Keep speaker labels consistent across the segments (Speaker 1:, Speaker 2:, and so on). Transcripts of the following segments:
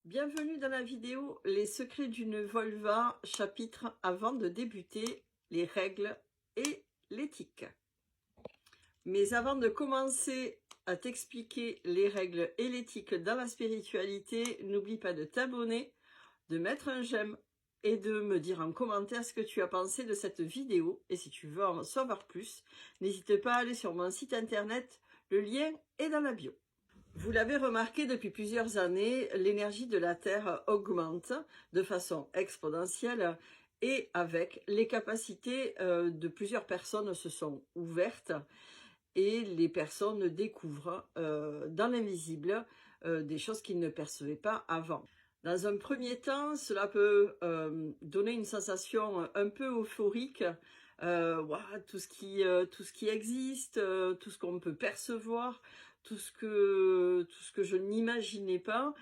Speaker 1: Bienvenue dans la vidéo Les secrets d'une vulva, chapitre avant de débuter, les règles et l'éthique. Mais avant de commencer à t'expliquer les règles et l'éthique dans la spiritualité, n'oublie pas de t'abonner, de mettre un j'aime et de me dire en commentaire ce que tu as pensé de cette vidéo. Et si tu veux en savoir plus, n'hésite pas à aller sur mon site internet, le lien est dans la bio. Vous l'avez remarqué depuis plusieurs années, l'énergie de la Terre augmente de façon exponentielle et avec les capacités de plusieurs personnes se sont ouvertes et les personnes découvrent dans l'invisible des choses qu'ils ne percevaient pas avant. Dans un premier temps, cela peut donner une sensation un peu euphorique, tout ce qui existe, tout ce qu'on peut percevoir, tout ce que je n'imaginais pas,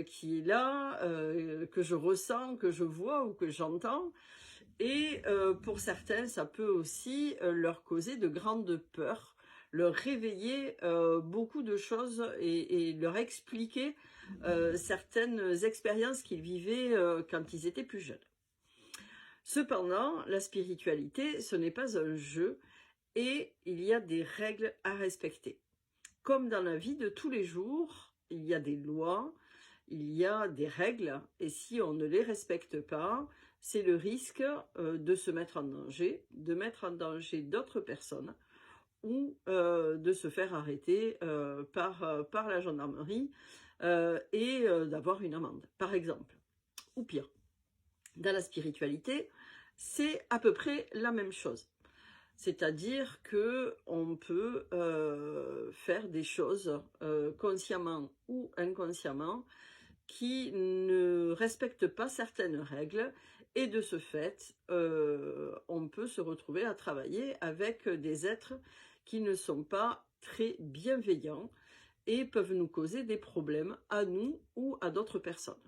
Speaker 1: qui est là, que je ressens, que je vois ou que j'entends. Et pour certains, ça peut aussi leur causer de grandes peurs, leur réveiller beaucoup de choses et leur expliquer certaines expériences qu'ils vivaient quand ils étaient plus jeunes. Cependant, la spiritualité, ce n'est pas un jeu et il y a des règles à respecter. Comme dans la vie de tous les jours, il y a des lois, il y a des règles, et si on ne les respecte pas, c'est le risque de se mettre en danger, de mettre en danger d'autres personnes, ou de se faire arrêter par la gendarmerie et d'avoir une amende, par exemple. Ou pire, dans la spiritualité, c'est à peu près la même chose. C'est-à-dire qu'on peut faire des choses consciemment ou inconsciemment qui ne respectent pas certaines règles et de ce fait, on peut se retrouver à travailler avec des êtres qui ne sont pas très bienveillants et peuvent nous causer des problèmes à nous ou à d'autres personnes.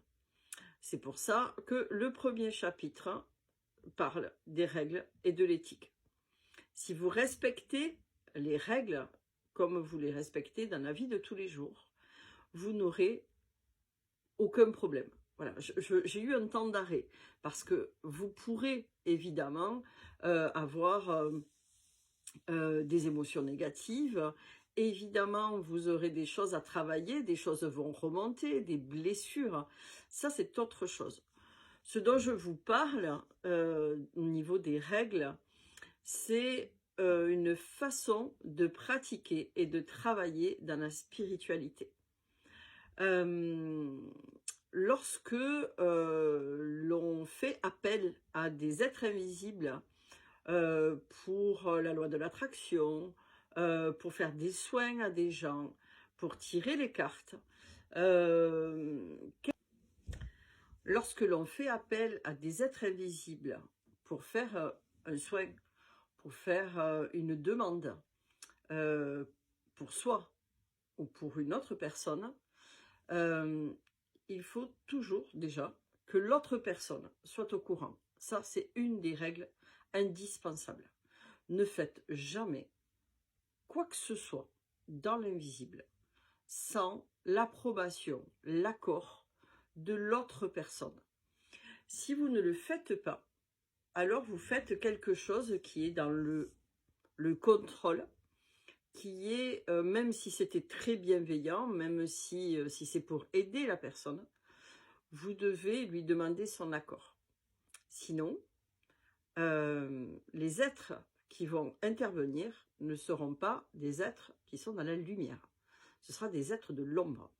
Speaker 1: C'est pour ça que le premier chapitre parle des règles et de l'éthique. Si vous respectez les règles comme vous les respectez dans la vie de tous les jours, vous n'aurez aucun problème. Voilà, j'ai eu un temps d'arrêt parce que vous pourrez évidemment avoir des émotions négatives. Évidemment, vous aurez des choses à travailler, des choses vont remonter, des blessures. Ça, c'est autre chose. Ce dont je vous parle au niveau des règles, c'est une façon de pratiquer et de travailler dans la spiritualité. Lorsque l'on fait appel à des êtres invisibles pour la loi de l'attraction, pour faire des soins à des gens, pour tirer les cartes, lorsque l'on fait appel à des êtres invisibles pour faire un soin, pour faire une demande pour soi ou pour une autre personne, il faut toujours déjà que l'autre personne soit au courant. Ça, c'est une des règles indispensables. Ne faites jamais quoi que ce soit dans l'invisible sans l'approbation, l'accord de l'autre personne. Si vous ne le faites pas, alors vous faites quelque chose qui est dans le contrôle, qui est, même si c'était très bienveillant, même si c'est pour aider la personne, vous devez lui demander son accord. Sinon, les êtres qui vont intervenir ne seront pas des êtres qui sont dans la lumière. Ce sera des êtres de l'ombre.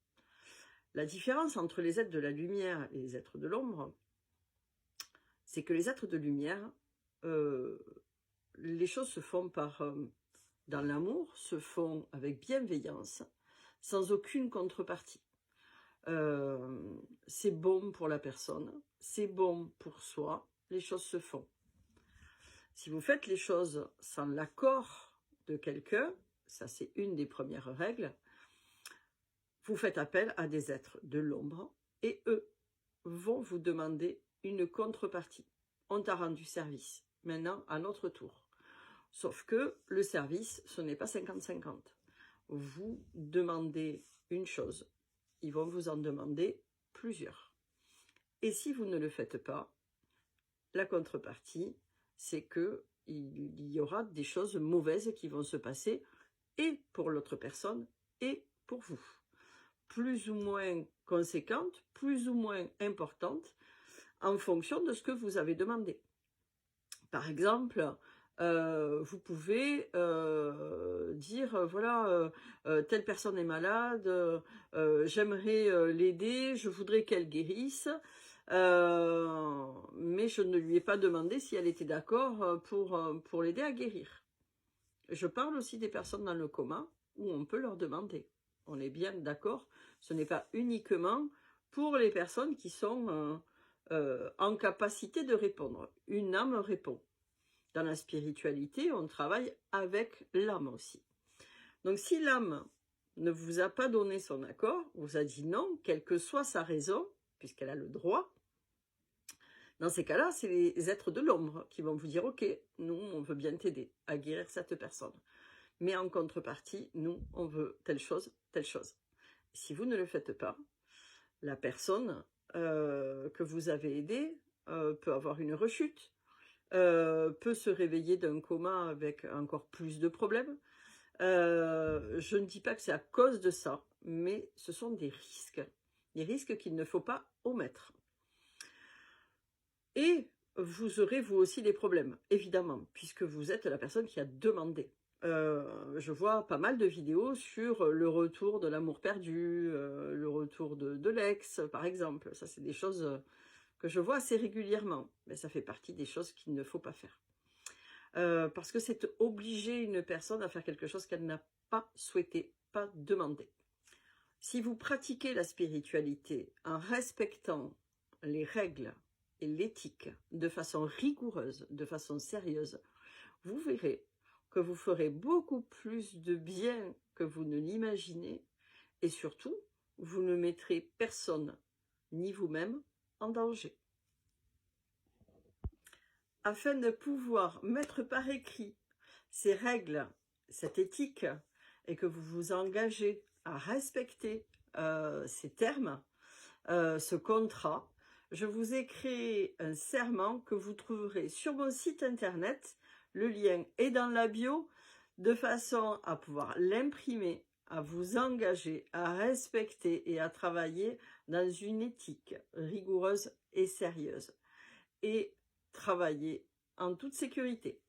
Speaker 1: La différence entre les êtres de la lumière et les êtres de l'ombre, c'est que les êtres de lumière, les choses se font dans l'amour, se font avec bienveillance, sans aucune contrepartie. C'est bon pour la personne, c'est bon pour soi, les choses se font. Si vous faites les choses sans l'accord de quelqu'un, ça c'est une des premières règles, vous faites appel à des êtres de l'ombre et eux vont vous demander une contrepartie. On t'a rendu service, maintenant à notre tour. Sauf que le service, ce n'est pas 50-50. Vous demandez une chose, ils vont vous en demander plusieurs. Et si vous ne le faites pas, la contrepartie, c'est que il y aura des choses mauvaises qui vont se passer, et pour l'autre personne, et pour vous. Plus ou moins conséquentes, plus ou moins importantes, en fonction de ce que vous avez demandé. Par exemple, vous pouvez dire, voilà, telle personne est malade, j'aimerais l'aider, je voudrais qu'elle guérisse, mais je ne lui ai pas demandé si elle était d'accord pour l'aider à guérir. Je parle aussi des personnes dans le coma, où on peut leur demander. On est bien d'accord, ce n'est pas uniquement pour les personnes qui sont en capacité de répondre. Une âme répond. Dans la spiritualité, on travaille avec l'âme aussi. Donc si l'âme ne vous a pas donné son accord, vous a dit non, quelle que soit sa raison, puisqu'elle a le droit, dans ces cas-là, c'est les êtres de l'ombre qui vont vous dire « Ok, nous, on veut bien t'aider à guérir cette personne. Mais en contrepartie, nous, on veut telle chose, telle chose. » Si vous ne le faites pas, la personne que vous avez aidée peut avoir une rechute, peut se réveiller d'un coma avec encore plus de problèmes. Je ne dis pas que c'est à cause de ça, mais ce sont des risques qu'il ne faut pas omettre. Et vous aurez vous aussi des problèmes, évidemment, puisque vous êtes la personne qui a demandé. Je vois pas mal de vidéos sur le retour de l'amour perdu, le retour de l'ex, par exemple. Ça, c'est des choses que je vois assez régulièrement, mais ça fait partie des choses qu'il ne faut pas faire. Parce que c'est obliger une personne à faire quelque chose qu'elle n'a pas souhaité, pas demandé. Si vous pratiquez la spiritualité en respectant les règles et l'éthique de façon rigoureuse, de façon sérieuse, vous verrez que vous ferez beaucoup plus de bien que vous ne l'imaginez, et surtout, vous ne mettrez personne, ni vous-même, en danger. Afin de pouvoir mettre par écrit ces règles, cette éthique, et que vous vous engagez à respecter ces termes, ce contrat, je vous ai créé un serment que vous trouverez sur mon site internet. Le lien est dans la bio, de façon à pouvoir l'imprimer, à vous engager, à respecter et à travailler dans une éthique rigoureuse et sérieuse. Et travailler en toute sécurité.